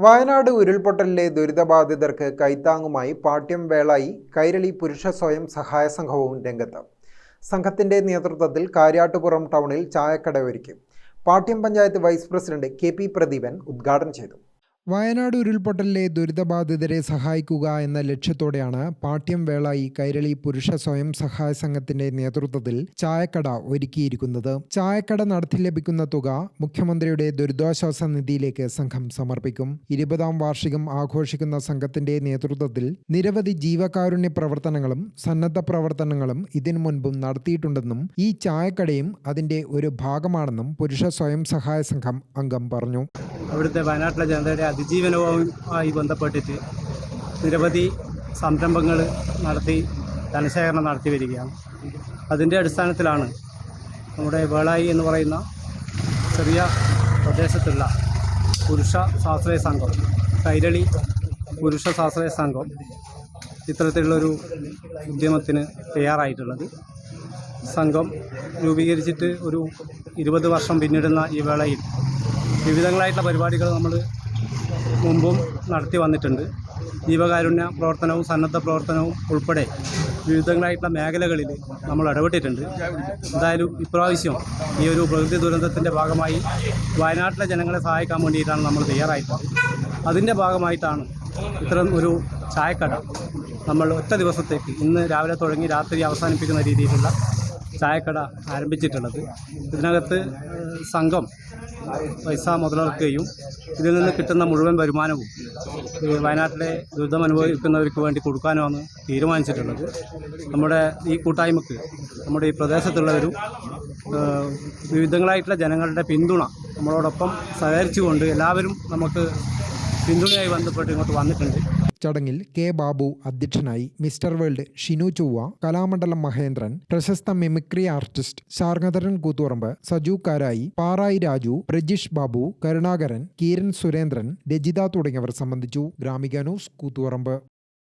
വയനാട് ഉരുൾപൊട്ടലിലെ ദുരിതബാധിതർക്ക് കൈത്താങ്ങുമായി പാട്യം വേളായി കൈരളി പുരുഷ സ്വയം സഹായ സംഘവും രംഗത്ത്. സംഘത്തിന്റെ നേതൃത്വത്തിൽ കാര്യാട്ടുപുറം ടൗണിൽ ചായക്കട ഒരുക്കി. Pattiam panchayat vice president K P. Pradeepan ഉദ്ഘാടനം ചെയ്തു. വയനാട് ഉരുൾപൊട്ടലിലെ ദുരിതബാധിതരെ സഹായിക്കുക എന്ന ലക്ഷ്യത്തോടെയാണ് പാട്യം വേളായി കൈരളി പുരുഷ സ്വയം സഹായ സംഘത്തിന്റെ നേതൃത്വത്തിൽ ചായക്കട ഒരുക്കിയിരിക്കുന്നത്. ചായക്കട നടത്തി ലഭിക്കുന്ന തുക മുഖ്യമന്ത്രിയുടെ ദുരിതാശ്വാസ നിധിയിലേക്ക് സംഘം സമർപ്പിക്കും. 20ാം വാർഷികം ആഘോഷിക്കുന്ന സംഘത്തിന്റെ നേതൃത്വത്തിൽ നിരവധി ജീവകാരുണ്യ പ്രവർത്തനങ്ങളും സന്നദ്ധ പ്രവർത്തനങ്ങളും ഇതിനു മുൻപും നടത്തിയിട്ടുണ്ടെന്നും ഈ ചായക്കടയും അതിന്റെ ഒരു ഭാഗമാണെന്നും പുരുഷ സ്വയം സഹായ സംഘം അംഗം പറഞ്ഞു. അവിടുത്തെ വയനാട്ടിലെ ജനതയുടെ അതിജീവനവുമായി ബന്ധപ്പെട്ടിട്ട് നിരവധി സംരംഭങ്ങൾ നടത്തി ധനശേഖരണം നടത്തി വരികയാണ്. അതിൻ്റെ അടിസ്ഥാനത്തിലാണ് നമ്മുടെ വേളായി എന്ന് പറയുന്ന ചെറിയ പ്രദേശത്തുള്ള പുരുഷ സ്വാശ്രയ സംഘം, കൈരളി പുരുഷ സ്വാശ്രയ സംഘം ഇത്തരത്തിലുള്ളൊരു ഉദ്യമത്തിന് തയ്യാറായിട്ടുള്ളത്. സംഘം രൂപീകരിച്ചിട്ട് ഒരു 20 വർഷം പിന്നിടുന്ന ഈ വേളയിൽ വിവിധങ്ങളായിട്ടുള്ള പരിപാടികൾ നമ്മൾ മുമ്പും നടത്തി വന്നിട്ടുണ്ട്. ജീവകാരുണ്യ പ്രവർത്തനവും സന്നദ്ധ പ്രവർത്തനവും ഉൾപ്പെടെ വിവിധങ്ങളായിട്ടുള്ള മേഖലകളിൽ നമ്മൾ ഇടപെട്ടിട്ടുണ്ട്. എന്തായാലും ഇപ്രാവശ്യം ഈ ഒരു പ്രകൃതി ദുരന്തത്തിൻ്റെ ഭാഗമായി വയനാട്ടിലെ ജനങ്ങളെ സഹായിക്കാൻ വേണ്ടിയിട്ടാണ് നമ്മൾ തയ്യാറായിട്ടുള്ളത്. അതിൻ്റെ ഭാഗമായിട്ടാണ് ഇത്തരം ഒരു ചായക്കട നമ്മൾ ഒറ്റ ദിവസത്തേക്ക് ഇന്ന് രാവിലെ തുടങ്ങി രാത്രി അവസാനിപ്പിക്കുന്ന രീതിയിലുള്ള ചായക്കട ആരംഭിച്ചിട്ടുള്ളത്. ഇതിനകത്ത് സംഘം പൈസ മുതലെടുക്കുകയും ഇതിൽ നിന്ന് കിട്ടുന്ന മുഴുവൻ വരുമാനവും വയനാട്ടിലെ ദുരിതം അനുഭവിക്കുന്നവർക്ക് വേണ്ടി കൊടുക്കാനുമാണ് തീരുമാനിച്ചിട്ടുള്ളത്. നമ്മുടെ ഈ കൂട്ടായ്മക്ക് നമ്മുടെ ഈ പ്രദേശത്തുള്ളവരും വിവിധങ്ങളായിട്ടുള്ള ജനങ്ങളുടെ പിന്തുണ നമ്മളോടൊപ്പം സഹകരിച്ചുകൊണ്ട് എല്ലാവരും നമുക്ക് പിന്തുണയായി ബന്ധപ്പെട്ട് ഇങ്ങോട്ട് വന്നിട്ടുണ്ട്. ചടങ്ങിൽ കെ. ബാബു അധ്യക്ഷനായി. മിസ്റ്റർ വേൾഡ് ഷിനു ചൊവ്വ, കലാമണ്ഡലം മഹേന്ദ്രൻ, പ്രശസ്ത മിമിക്രി ആർട്ടിസ്റ്റ് ശാർങ്ങധരൻ കൂത്തുപറമ്പ്, സജു കാരായി, പാറായി രാജു, പ്രജിഷ് ബാബു, കരുണാകരൻ, കീരൻ സുരേന്ദ്രൻ, രജിത തുടങ്ങിയവർ സംബന്ധിച്ചു. ഗ്രാമിക ന്യൂസ്, കൂത്തുപറമ്പ്.